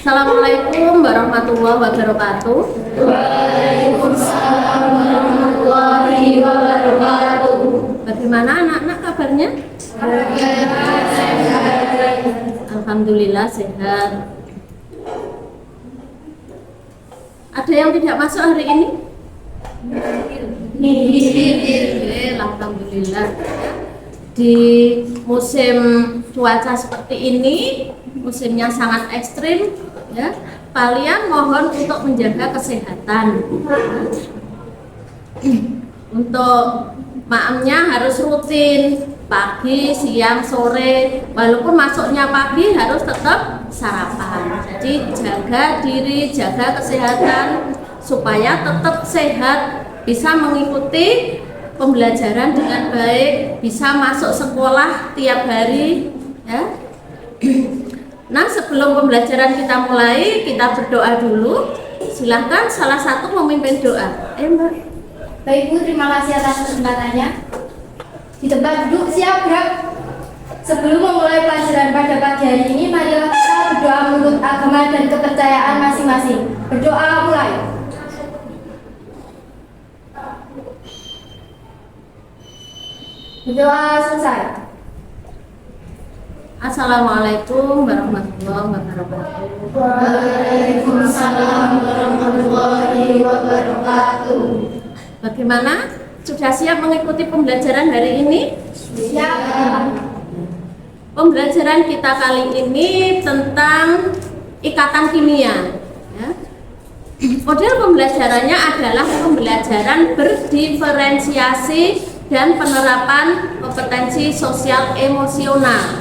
Assalamualaikum warahmatullahi wabarakatuh. Waalaikumsalam warahmatullahi wabarakatuh. Bagaimana anak-anak kabarnya? Alhamdulillah sehat. Ada yang tidak masuk hari ini? Alhamdulillah. Di musim cuaca seperti ini, musimnya sangat ekstrim, ya. Kalian mohon untuk menjaga kesehatan. Untuk maamnya harus rutin, pagi, siang, sore. Walaupun masuknya pagi harus tetap sarapan. Jadi jaga diri, jaga kesehatan supaya tetap sehat, bisa mengikuti pembelajaran dengan baik, bisa masuk sekolah tiap hari, ya. Nah, sebelum pembelajaran kita mulai, kita berdoa dulu. Silahkan salah satu memimpin doa. Mbak. Baik Bu, terima kasih atas kesempatannya. Di tempat duduk, siap gerak. Sebelum memulai pelajaran pada pagi hari ini, marilah kita berdoa menurut agama dan kepercayaan masing-masing. Berdoa mulai. Berdoa selesai. Assalamualaikum warahmatullahi wabarakatuh. Waalaikumsalam warahmatullahi wabarakatuh. Bagaimana? Sudah siap mengikuti pembelajaran hari ini? Siap. Pembelajaran kita kali ini tentang ikatan kimia, ya. Model pembelajarannya adalah pembelajaran berdiferensiasi dan penerapan kompetensi sosial emosional.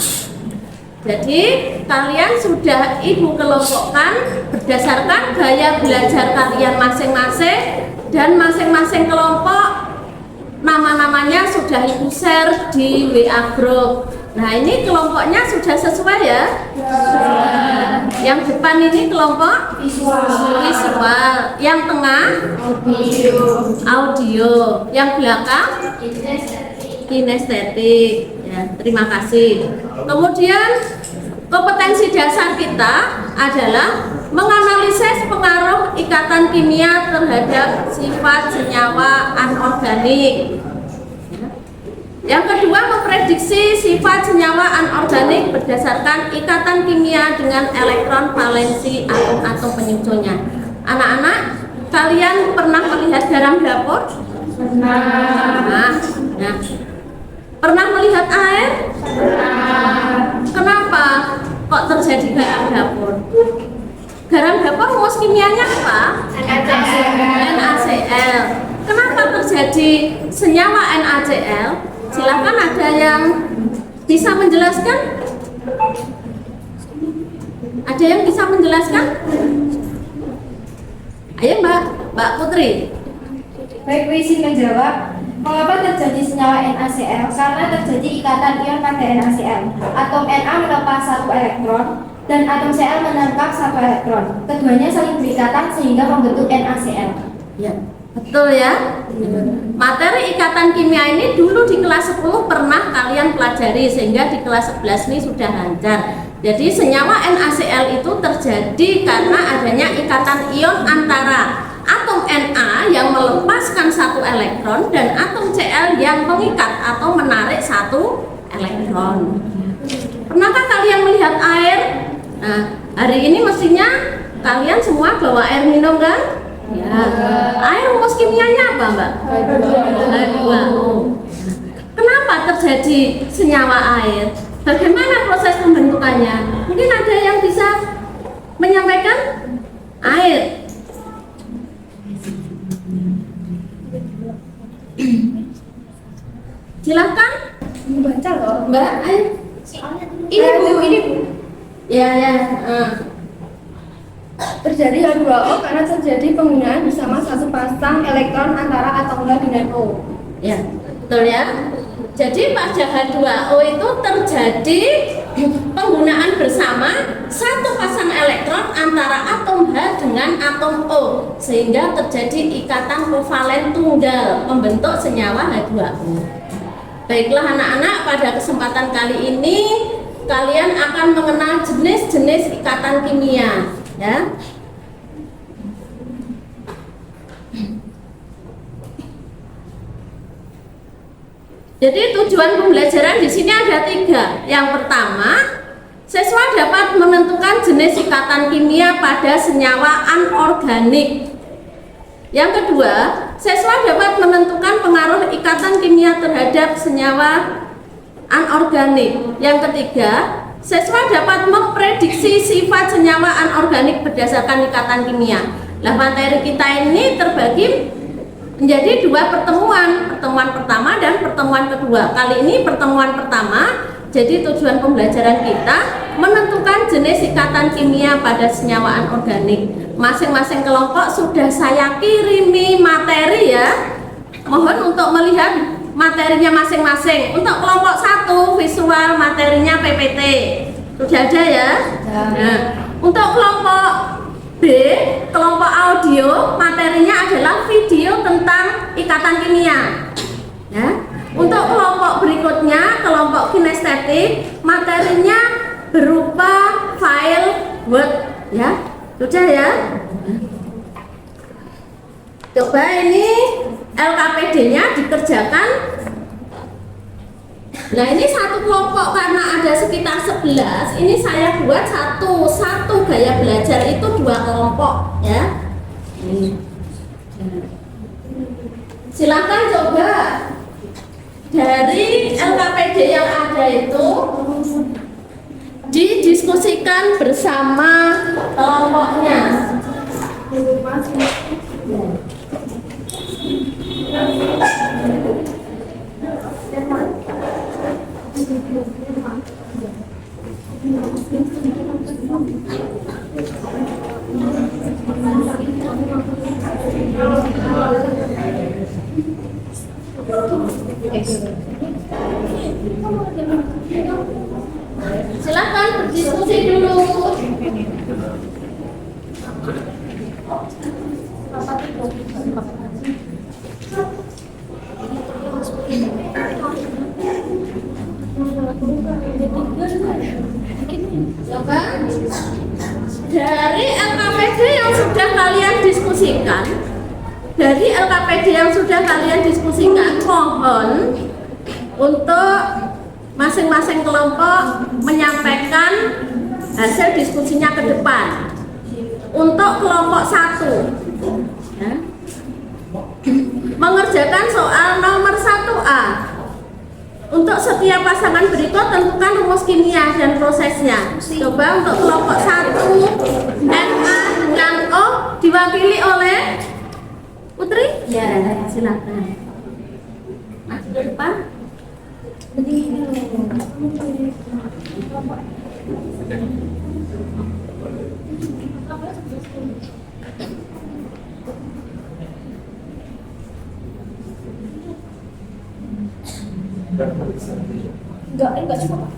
Jadi kalian sudah ibu kelompokkan berdasarkan gaya belajar kalian masing-masing, dan masing-masing kelompok nama-namanya sudah ibu share di WA group. Nah, ini kelompoknya sudah sesuai ya? Yang depan ini kelompok visual, yang tengah audio, yang belakang kinestetik. Ya, terima kasih. Kemudian kompetensi dasar kita adalah menganalisis pengaruh ikatan kimia terhadap sifat senyawa anorganik. Yang kedua, memprediksi sifat senyawa anorganik berdasarkan ikatan kimia dengan elektron valensi atom-atom penyusunnya. Anak-anak, kalian pernah melihat garam dapur? Pernah. Nah, pernah melihat air? Kenapa kok terjadi garam dapur? Garam dapur rumus kimianya apa? NaCl. Kenapa terjadi senyawa NaCl? Silahkan, ada yang bisa menjelaskan? Ada yang bisa menjelaskan? Ayo Mbak Putri. Baik, Bu izin menjawab. Mengapa terjadi senyawa NaCl? Karena terjadi ikatan ion pada NaCl. Atom Na melepas satu elektron dan atom Cl menangkap satu elektron. Keduanya saling berikatan sehingga membentuk NaCl. Ya, betul ya. Materi ikatan kimia ini dulu di kelas 10 pernah kalian pelajari, sehingga di kelas 11 ini sudah lancar. Jadi senyawa NaCl itu terjadi karena adanya ikatan ion antara atom Na yang melepaskan satu elektron dan atom Cl yang mengikat atau menarik satu elektron. Pernahkah kalian melihat air? Nah, hari ini mestinya kalian semua bawa air minum kan? Ya. Air rumus kimianya apa, Mbak? H2O. Kenapa terjadi senyawa air? Bagaimana proses pembentukannya? Mungkin ada yang bisa menyampaikan? Air. Silakan. Baca loh. Mbak, air. Ini Bu. Ya. Terjadi H2O karena terjadi penggunaan bersama satu pasang elektron antara atom H dengan O. Ya, betul ya. Jadi pada H2O itu terjadi penggunaan bersama satu pasang elektron antara atom H dengan atom O, sehingga terjadi ikatan kovalen tunggal membentuk senyawa H2O. Baiklah anak-anak, pada kesempatan kali ini kalian akan mengenal jenis-jenis ikatan kimia, ya. Jadi tujuan pembelajaran di sini ada 3. Yang pertama, siswa dapat menentukan jenis ikatan kimia pada senyawa anorganik. Yang kedua, siswa dapat menentukan pengaruh ikatan kimia terhadap senyawa anorganik. Yang ketiga, siswa dapat memprediksi sifat senyawa anorganik berdasarkan ikatan kimia. Nah, materi kita ini terbagi menjadi 2 pertemuan pertama dan pertemuan kedua. Kali ini pertemuan pertama, jadi tujuan pembelajaran kita menentukan jenis ikatan kimia pada senyawa anorganik. Masing-masing kelompok sudah saya kirimi materi ya. Mohon untuk melihat materinya masing-masing. Untuk kelompok 1 visual materinya PPT sudah ada ya. Nah, untuk kelompok B, kelompok audio, materinya adalah video tentang ikatan kimia. Ya. Untuk kelompok berikutnya, kelompok kinestetik, materinya berupa file Word. Ya, sudah ya. Coba ini LKPD-nya dikerjakan. Nah, ini satu kelompok karena ada sekitar 11, ini saya buat satu gaya belajar itu 2 kelompok ya. Silakan coba dari LKPD yang ada itu didiskusikan bersama kelompoknya. Silakan berdiskusi dulu. Coba dari LKPD yang sudah kalian diskusikan, mohon untuk masing-masing kelompok menyampaikan hasil diskusinya ke depan. Untuk kelompok 1 ya, mengerjakan soal nomor 1A. Untuk setiap pasangan berikut tentukan rumus kimia dan prosesnya. Coba untuk kelompok 1 Na dengan O diwakili oleh Putri? Ya, silakan. Maju ke depan. Enggak cukup.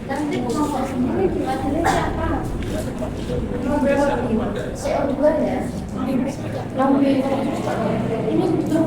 Nanti kelompok sendiri diwakili siapa? CO2 ya? Ini betul.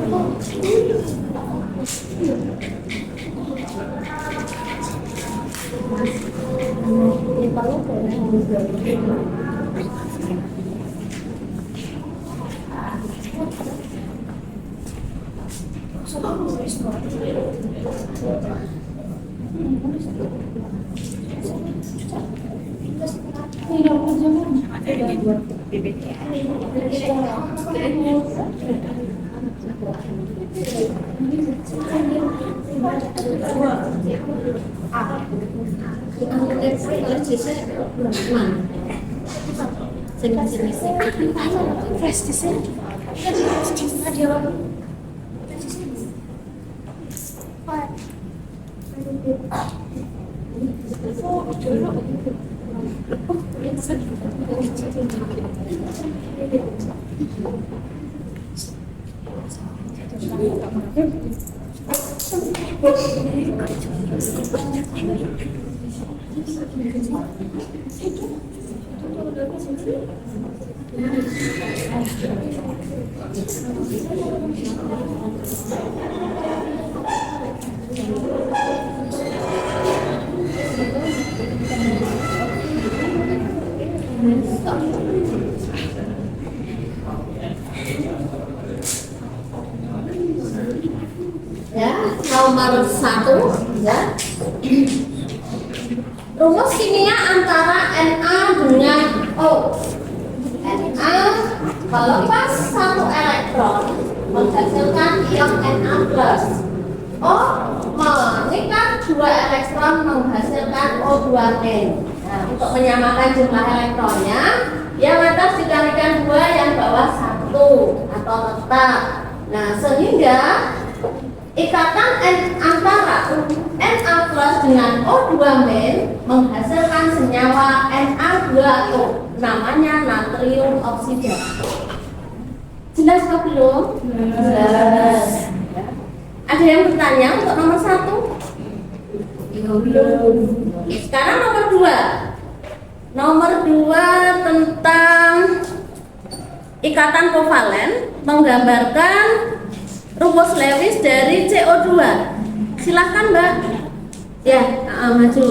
Ya, nomor 1 ya. Rumus kimia antara Na dengan O. Na melepas satu elektron menghasilkan ion Na+. O mengikat dua elektron menghasilkan O2-. Nah, untuk menyamakan jumlah elektronnya, yang atas dikalikan 2, yang bawah 1 atau tetap. Nah, sehingga ikatan antara Na+ dengan O2- menghasilkan senyawa Na2O, namanya natrium oksida. Jelas atau belum? Jelas. Ada yang bertanya untuk nomor 1? Belum. Sekarang nomor 2. Nomor 2 tentang ikatan kovalen menggambarkan rumus Lewis dari CO2. Silahkan Mbak. Ya, maju.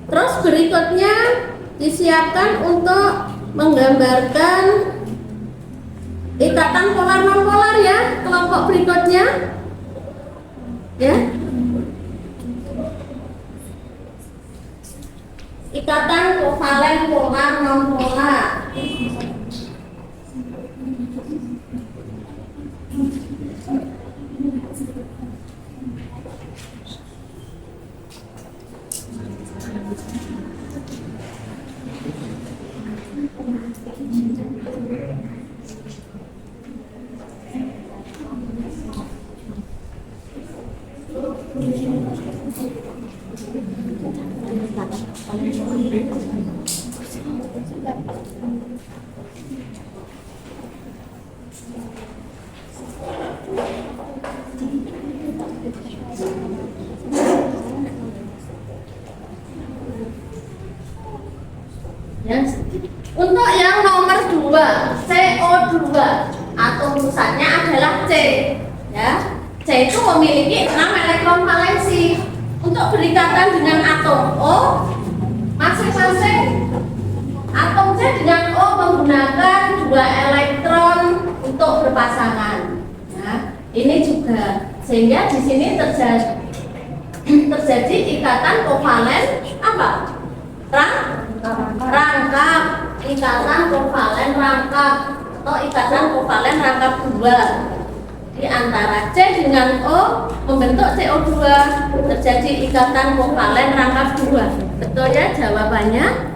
Terus berikutnya disiapkan untuk menggambarkan ikatan polar non-polar ya, kelompok berikutnya. Ya. Ikatan kovalen polar non-polar. Ya. Untuk yang nomor 2, CO2 atau rumusnya adalah C. Ya. C itu memiliki 6 elektron valensi. Untuk berikatan dengan atom O, masing-masing atom C dengan O menggunakan 2 elektron untuk berpasangan. Nah, ini juga sehingga di sini terjadi ikatan kovalen apa? Rangkap, ikatan kovalen rangkap atau ikatan kovalen rangkap 2 di antara C dengan O membentuk CO2, terjadi ikatan kovalen rangkap 2. Betul ya jawabannya?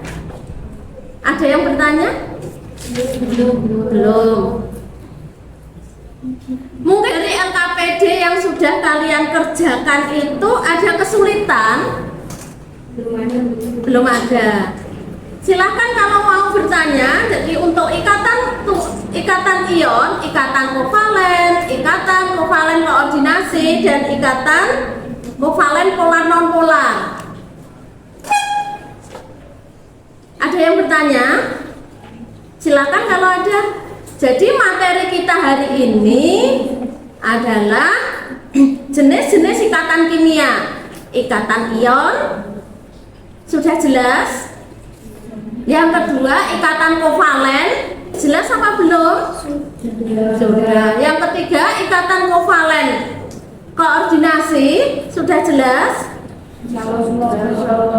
Ada yang bertanya? Belum. Mungkin dari LKPD yang sudah kalian kerjakan itu ada kesulitan? Belum ada. Silahkan kalau mau bertanya. Jadi untuk ikatan ion, ikatan kovalen koordinasi, dan ikatan kovalen polar non polar. Ada yang bertanya? Silakan kalau ada. Jadi materi kita hari ini adalah jenis-jenis ikatan kimia. Ikatan ion sudah jelas. Yang kedua, ikatan kovalen jelas apa belum? Sudah. Yang ketiga, ikatan kovalen koordinasi sudah jelas.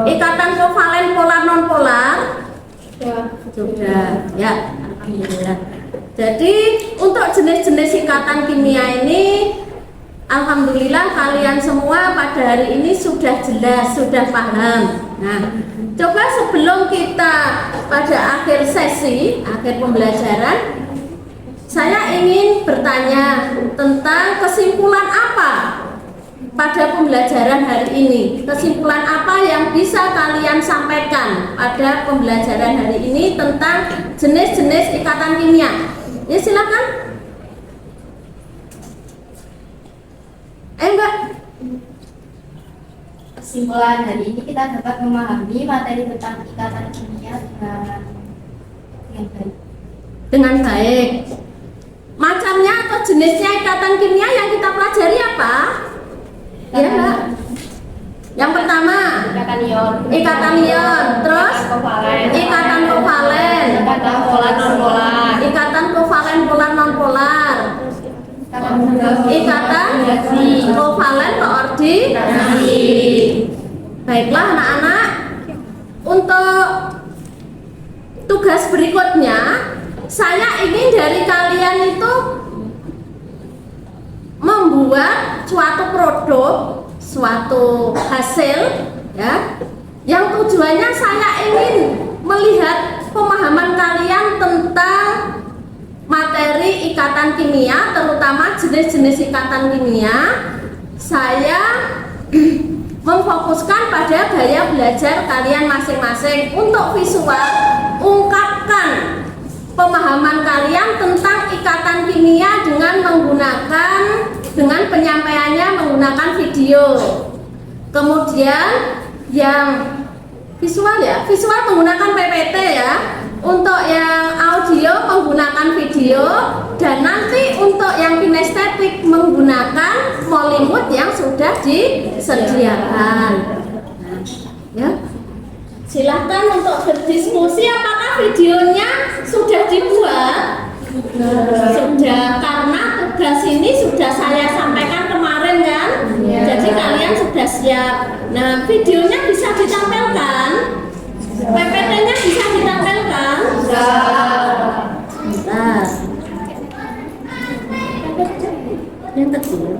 Ikatan kovalen polar non polar sudah. Ya, alhamdulillah. Jadi untuk jenis-jenis ikatan kimia ini, alhamdulillah kalian semua pada hari ini sudah jelas, sudah paham. Nah, coba sebelum kita pada akhir sesi, akhir pembelajaran, saya ingin bertanya tentang kesimpulan apa pada pembelajaran hari ini. Kesimpulan apa yang bisa kalian sampaikan pada pembelajaran hari ini tentang jenis-jenis ikatan kimia? Ya, silakan. Mbak. Kesimpulan hari ini kita dapat memahami materi tentang ikatan kimia dengan baik. Dengan baik. Macamnya atau jenisnya ikatan kimia yang kita pelajari apa? Ya, Mbak. Yang pertama, ikatan ion, terus ikatan kovalen, Ikatan polar non polar, ikatan kovalen polar non polar, ikatan kovalen koordinasi. Baiklah anak-anak, untuk tugas berikutnya saya ingin dari kalian itu membuat suatu produk, suatu hasil, ya, yang tujuannya saya ingin melihat pemahaman kalian tentang materi ikatan kimia, terutama jenis-jenis ikatan kimia. Saya memfokuskan pada gaya belajar kalian masing-masing. Untuk visual, ungkapkan pemahaman kalian tentang ikatan kimia dengan penyampaiannya menggunakan video. Kemudian yang visual ya, visual menggunakan PPT ya. Untuk yang audio menggunakan video, dan nanti untuk yang kinestetik menggunakan molimut yang sudah disediakan. Ya. Silahkan untuk berdiskusi, apakah videonya sudah dibuat? Sudah, karena tugas ini sudah saya sampaikan kemarin kan? Jadi kalian sudah siap. Nah, videonya bisa ditampilkan, PPT-nya bisa ditampilkan. Bentar. Yang kecil.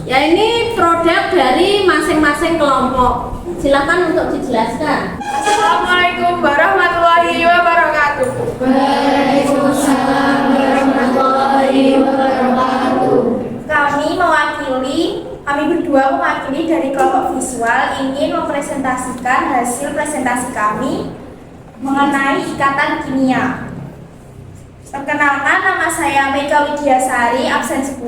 Ya, ini produk dari masing-masing kelompok. Silakan untuk dijelaskan. Assalamualaikum warahmatullahi wabarakatuh. Waalaikumsalam warahmatullahi wabarakatuh. Kami berdua mewakili dari kelompok visual ingin mempresentasikan hasil presentasi kami mengenai ikatan kimia. Perkenalkan, nama saya Mega Widyasari, absen 10.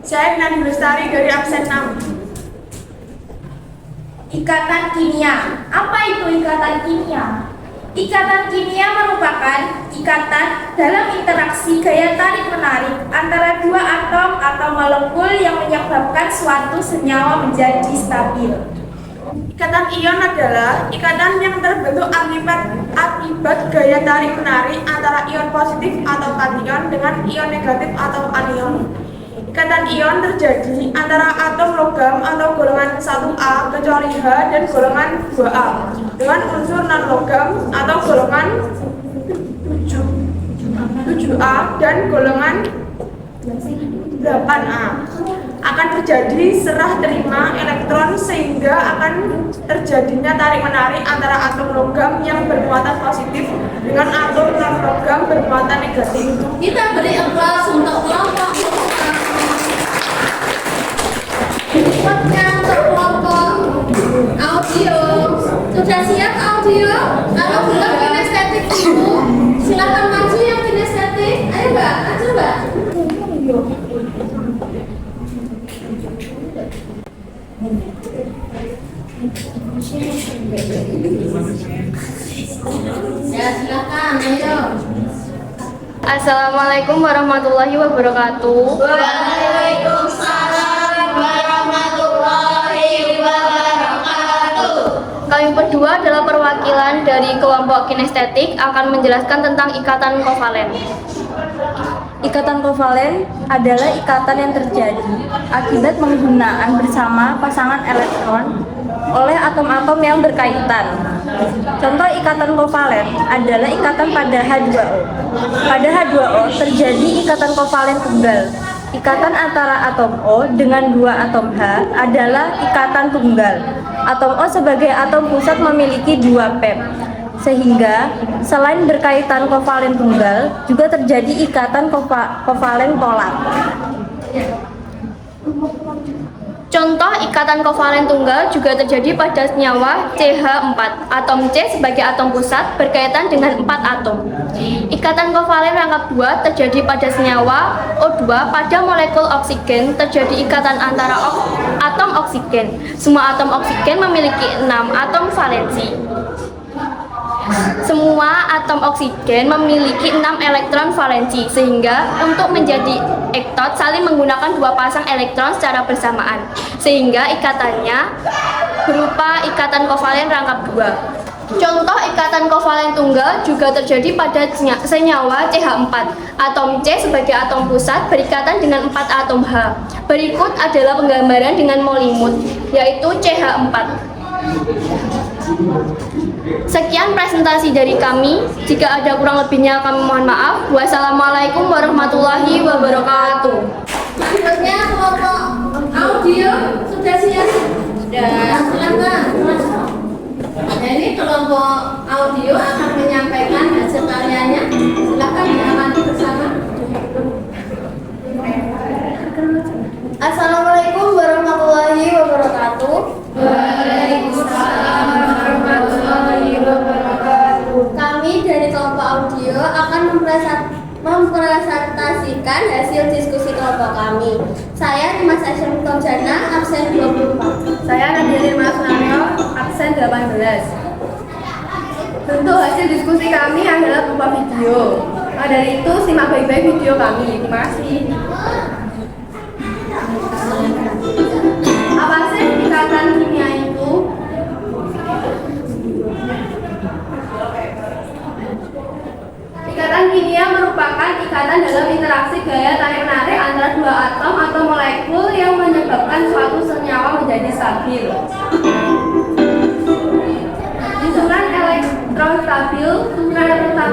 Saya Nadi Lestari dari absen 6. Ikatan kimia. Apa itu ikatan kimia? Ikatan kimia merupakan ikatan dalam interaksi gaya tarik-menarik antara dua atom atau molekul yang menyebabkan suatu senyawa menjadi stabil. Ikatan ion adalah ikatan yang terbentuk akibat gaya tarik-menarik antara ion positif atau kation dengan ion negatif atau anion. Ikatan ion terjadi antara atom logam atau golongan 1A kecuali H dan golongan 2A dengan unsur non-logam atau golongan 7A dan golongan 8A. akan terjadi serah terima elektron sehingga akan terjadinya tarik menarik antara atom logam yang bermuatan positif dengan atom non logam bermuatan negatif. Kita beri aplaus untuk kelompok berikutnya untuk kelompok audio. Sudah siap audio? Kalau belum kinestetik dulu, silahkan maju yang kinestetik. Ayo Mbak, maju Mbak. Ya silahkan, ayo. Assalamualaikum warahmatullahi wabarakatuh. Waalaikumsalam warahmatullahi wabarakatuh. Kami berdua adalah perwakilan dari kelompok kinestetik akan menjelaskan tentang ikatan kovalen. Ikatan kovalen adalah ikatan yang terjadi akibat penggunaan bersama pasangan elektron oleh atom-atom yang berkaitan. Contoh ikatan kovalen adalah ikatan pada H2O. Pada H2O terjadi ikatan kovalen tunggal. Ikatan antara atom O dengan dua atom H adalah ikatan tunggal. Atom O sebagai atom pusat memiliki dua pep. Sehingga selain berkaitan kovalen tunggal, juga terjadi ikatan kovalen polar. Contoh ikatan kovalen tunggal juga terjadi pada senyawa CH4. Atom C sebagai atom pusat berkaitan dengan 4 atom. Ikatan kovalen rangkap 2 terjadi pada senyawa O2. Pada molekul oksigen terjadi ikatan antara atom oksigen. Semua atom oksigen memiliki 6 atom valensi. Semua atom oksigen memiliki 6 elektron valensi, sehingga untuk menjadi ektot saling menggunakan dua pasang elektron secara bersamaan, sehingga ikatannya berupa ikatan kovalen rangkap 2. Contoh ikatan kovalen tunggal juga terjadi pada senyawa CH4. Atom C sebagai atom pusat berikatan dengan 4 atom H. Berikut adalah penggambaran dengan molimut, yaitu CH4. Sekian presentasi dari kami. Jika ada kurang lebihnya kami mohon maaf. Wassalamualaikum warahmatullahi wabarakatuh. Selanjutnya kelompok audio sudah siap? Sudah, silakan. Nah, ini kelompok audio akan menyampaikan hasil karyanya. Silakan diamati bersama. Assalamualaikum warahmatullahi wabarakatuh. Waalaikumsalam warahmatullahi wabarakatuh. Kami dari kelompok audio akan mempresentasikan hasil diskusi kelompok kami. Saya Dimas Aisyah Tomjana, absen 24. Saya Nadia Mas Naryo, absen 18. Bentuk hasil diskusi kami adalah berupa video. Nah, dari itu simak baik-baik video kami. Terima kasih. Apa sih ikatan kimia itu? Ikatan kimia merupakan ikatan dalam interaksi gaya tarik-menarik antara dua atom atau molekul yang menyebabkan suatu senyawa menjadi stabil. Susunan elektrostabil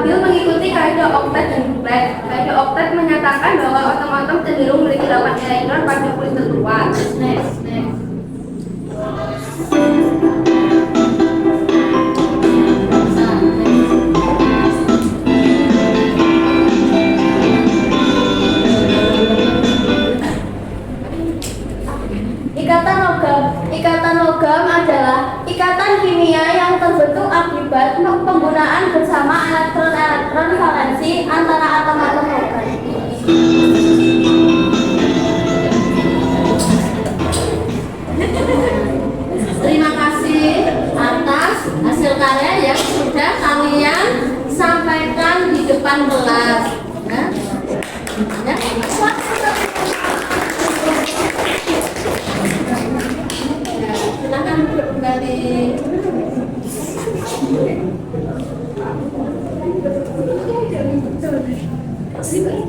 mengikuti kaidah oktet dan duplet. Kaidah oktet menyatakan bahwa atom-atom cenderung memiliki 8 elektron pada nukleus terluar. Ikatan logam adalah ikatan kimia yang terbentuk akibat penggunaan bersama elektron-elektron valensi antara atom-atom logam. Terima kasih atas hasil karya yang sudah kalian sampaikan di depan kelas. Ya. Silakan duduk kembali.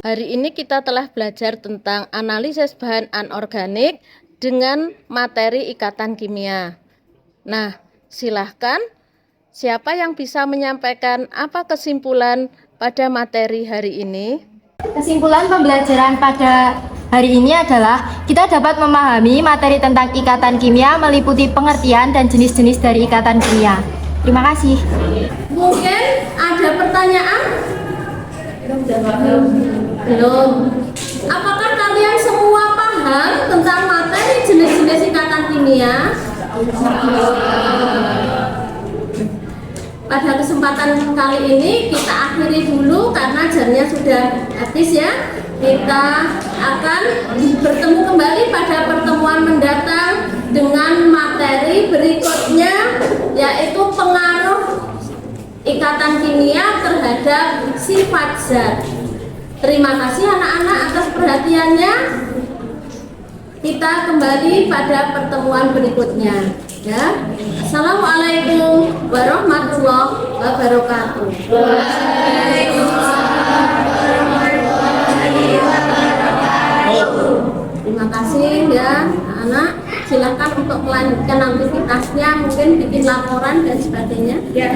Hari ini kita telah belajar tentang analisis bahan anorganik dengan materi ikatan kimia. Nah, silahkan siapa yang bisa menyampaikan apa kesimpulan pada materi hari ini? Kesimpulan pembelajaran pada hari ini adalah kita dapat memahami materi tentang ikatan kimia meliputi pengertian dan jenis-jenis dari ikatan kimia. Terima kasih. Mungkin ada pertanyaan? Belum. Apakah kalian semua paham tentang materi jenis-jenis ikatan kimia? Pada kesempatan kali ini kita akhiri dulu karena jamnya sudah habis ya. Kita akan bertemu kembali pada pertemuan mendatang dengan materi berikutnya, yaitu pengaruh ikatan kimia terhadap sifat zat. Terima kasih anak-anak atas perhatiannya. Kita kembali pada pertemuan berikutnya ya. Assalamualaikum warahmatullahi wabarakatuh. Terima kasih ya anak. Silakan untuk melanjutkan aktivitasnya, mungkin bikin laporan dan sebagainya. Ya.